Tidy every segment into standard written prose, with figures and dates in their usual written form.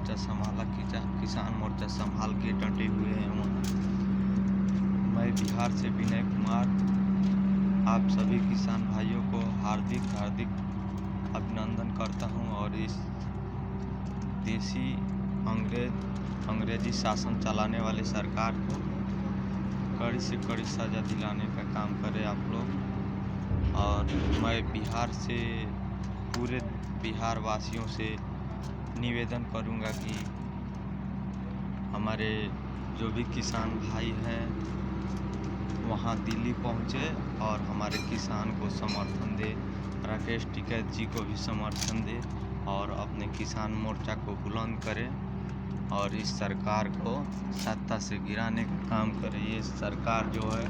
मोर्चा संभाला, किसान मोर्चा संभाल के डटे हुए हैं वहाँ। मैं बिहार से विनय कुमार आप सभी किसान भाइयों को हार्दिक अभिनंदन करता हूं और इस देसी अंग्रेजी शासन चलाने वाले सरकार को कड़ी से कड़ी सज़ा दिलाने का काम करें आप लोग। और मैं बिहार से पूरे बिहार वासियों से निवेदन करूंगा कि हमारे जो भी किसान भाई हैं वहाँ दिल्ली पहुँचे और हमारे किसान को समर्थन दे, राकेश टिकैत जी को भी समर्थन दे और अपने किसान मोर्चा को बुलंद करें और इस सरकार को सत्ता से गिराने का काम करें। ये सरकार जो है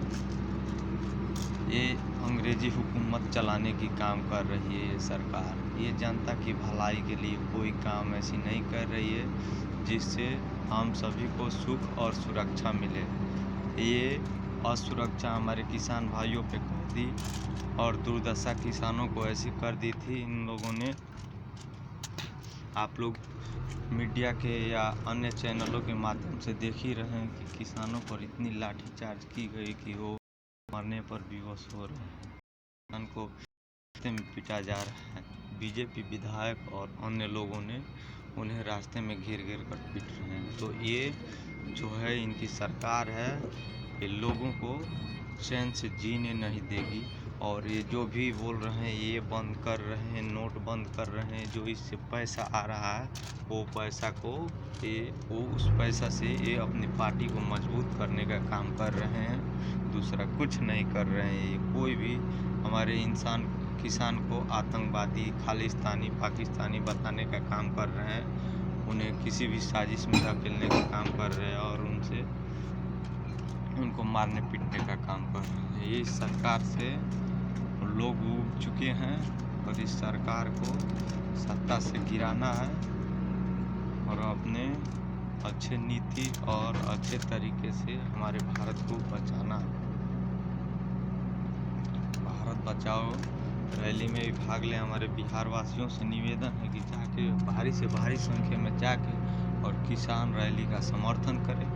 ये अंग्रेजी हुकूमत चलाने की काम कर रही है। ये सरकार ये जनता की भलाई के लिए कोई काम ऐसी नहीं कर रही है जिससे हम सभी को सुख और सुरक्षा मिले। ये असुरक्षा हमारे किसान भाइयों पे कर दी और दुर्दशा किसानों को ऐसी कर दी थी इन लोगों ने। आप लोग मीडिया के या अन्य चैनलों के माध्यम से देख ही रहे हैं कि किसानों पर इतनी लाठीचार्ज की गई कि वो मरने पर बेहोश हो रहे हैं। किसान को रास्ते में पीटा जा रहा है। बीजेपी विधायक और अन्य लोगों ने उन्हें रास्ते में घेर कर पीट रहे हैं। तो ये जो है इनकी सरकार है, ये लोगों को चैन से जीने नहीं देगी। और ये जो भी बोल रहे हैं ये बंद कर रहे हैं, नोट बंद कर रहे हैं, जो इससे पैसा आ रहा है वो पैसा को वो उस पैसा से ये अपनी पार्टी को मजबूत करने का काम कर रहे हैं, दूसरा कुछ नहीं कर रहे हैं। ये कोई भी हमारे किसान को आतंकवादी, खालिस्तानी, पाकिस्तानी बताने का काम कर रहे हैं, उन्हें किसी भी साजिश में धकेलने का काम कर रहे हैं और उनको मारने पीटने का काम कर रहे हैं। ये इस सरकार से लोग उब चुके हैं और इस सरकार को सत्ता से गिराना है और अपने अच्छे नीति और अच्छे तरीके से हमारे भारत को बचाना है। भारत बचाओ रैली में भी भाग लें। हमारे बिहार वासियों से निवेदन है कि जाके भारी से भारी संख्या में जाके और किसान रैली का समर्थन करें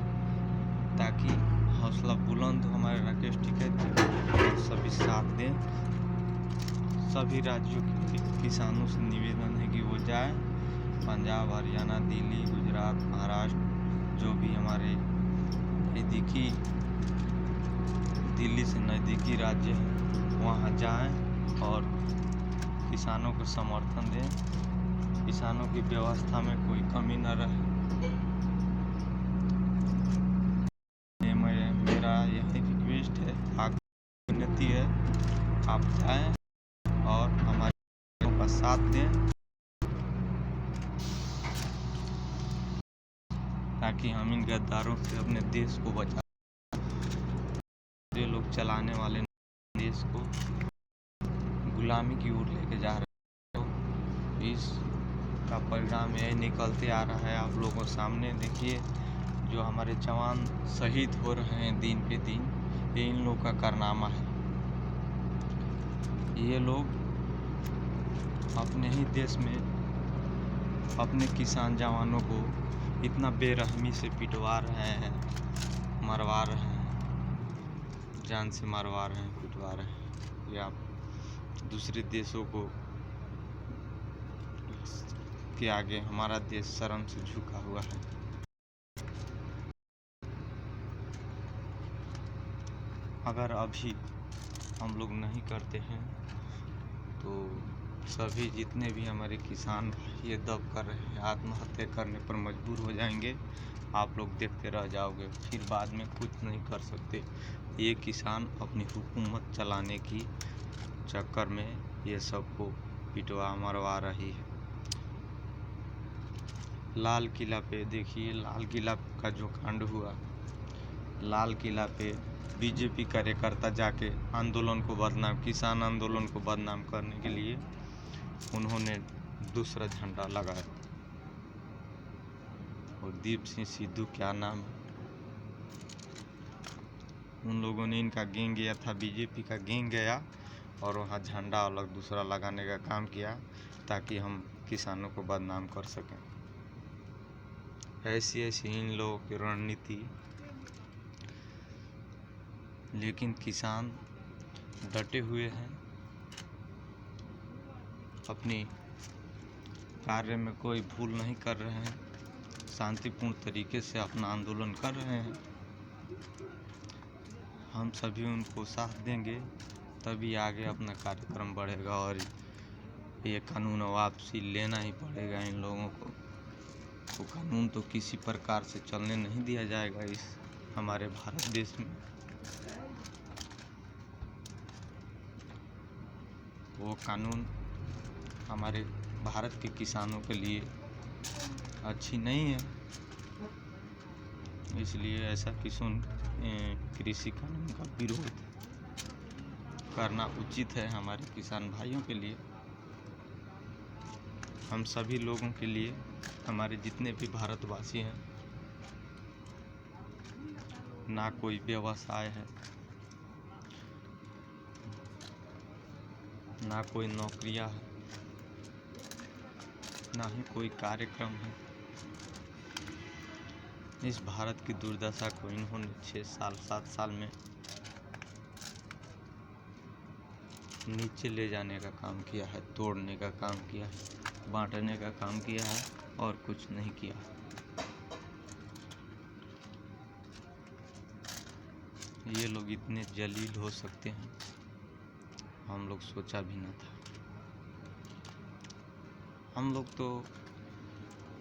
ताकि हौसला बुलंद हो हमारे राकेश टिकैत जी और सभी साथ दें। सभी राज्यों के किसानों से निवेदन है कि वो जाएं, पंजाब, हरियाणा, दिल्ली, गुजरात, महाराष्ट्र, जो भी हमारे नज़दीकी दिल्ली से नज़दीकी राज्य हैं वहाँ जाएं और किसानों को समर्थन दें, किसानों की व्यवस्था में कोई कमी न रहे। मेरा यही रिक्वेस्ट है, आपकी विनती है, आप जाएं और हमारे का साथ दें ताकि हम इन गद्दारों से अपने देश को बचा। ये लोग चलाने वाले देश को गुलामी की ओर लेके जा रहे हैं, तो इसका परिणाम यही निकलते आ रहा है। आप लोगों सामने देखिए जो हमारे जवान शहीद हो रहे हैं दिन पे दिन, ये इन लोग का कारनामा है। ये लोग अपने ही देश में अपने किसान जवानों को इतना बेरहमी से पिटवा रहे हैं, मरवा रहे हैं, जान से मरवा रहे हैं, पिटवा रहे हैं। या दूसरे देशों के आगे हमारा देश शर्म से झुका हुआ है। अगर अभी हम लोग नहीं करते हैं तो सभी जितने भी हमारे किसान ये दब कर रहे हैं आत्महत्या करने पर मजबूर हो जाएंगे। आप लोग देखते रह जाओगे, फिर बाद में कुछ नहीं कर सकते। ये किसान अपनी हुकूमत चलाने की चक्कर में ये सबको पिटवा मरवा रही है। लाल किला पे देखिए, लाल किला का जो कांड हुआ, लाल किला पे बीजेपी कार्यकर्ता जाके आंदोलन को किसान आंदोलन को बदनाम करने के लिए उन्होंने दूसरा झंडा लगाया। और दीप सिंह सिद्धू क्या नाम है, उन लोगों ने इनका गैंग गया था, बीजेपी का गैंग गया और वहाँ झंडा अलग दूसरा लगाने का काम किया ताकि हम किसानों को बदनाम कर सकें। ऐसी ऐसी इन लोगों की रणनीति, लेकिन किसान डटे हुए हैं, अपनी कार्य में कोई भूल नहीं कर रहे हैं, शांतिपूर्ण तरीके से अपना आंदोलन कर रहे हैं। हम सभी उनको साथ देंगे, तभी आगे अपना कार्यक्रम बढ़ेगा और ये कानून वापसी लेना ही पड़ेगा इन लोगों को। तो कानून तो किसी प्रकार से चलने नहीं दिया जाएगा इस हमारे भारत देश में। वो कानून हमारे भारत के किसानों के लिए अच्छी नहीं है, इसलिए ऐसा कृषि कानून का विरोध करना उचित है हमारे किसान भाइयों के लिए, हम सभी लोगों के लिए, हमारे जितने भी भारतवासी हैं। ना कोई व्यवसाय है, ना कोई नौकरियां है, ना ही कोई कार्यक्रम है। इस भारत की दुर्दशा को इन्होंने 6 साल 7 साल में नीचे ले जाने का काम किया है, तोड़ने का काम किया है, बांटने का काम किया है और कुछ नहीं किया। ये लोग इतने जलील हो सकते हैं, हम लोग सोचा भी न था। हम लोग तो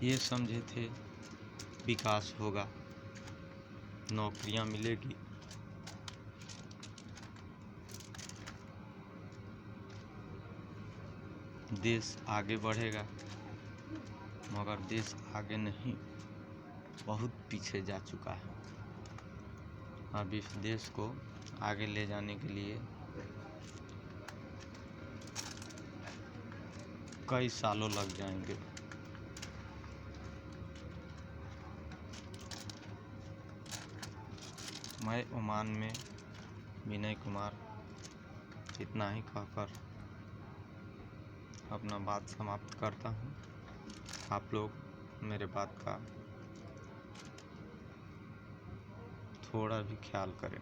ये समझे थे विकास होगा, नौकरियां मिलेगी, देश आगे बढ़ेगा, मगर देश आगे नहीं, बहुत पीछे जा चुका है। अब इस देश को आगे ले जाने के लिए कई सालों लग जाएंगे। मैं ओमान में विनय कुमार इतना ही कहकर अपना बात समाप्त करता हूँ। आप लोग मेरे बात का थोड़ा भी ख्याल करें।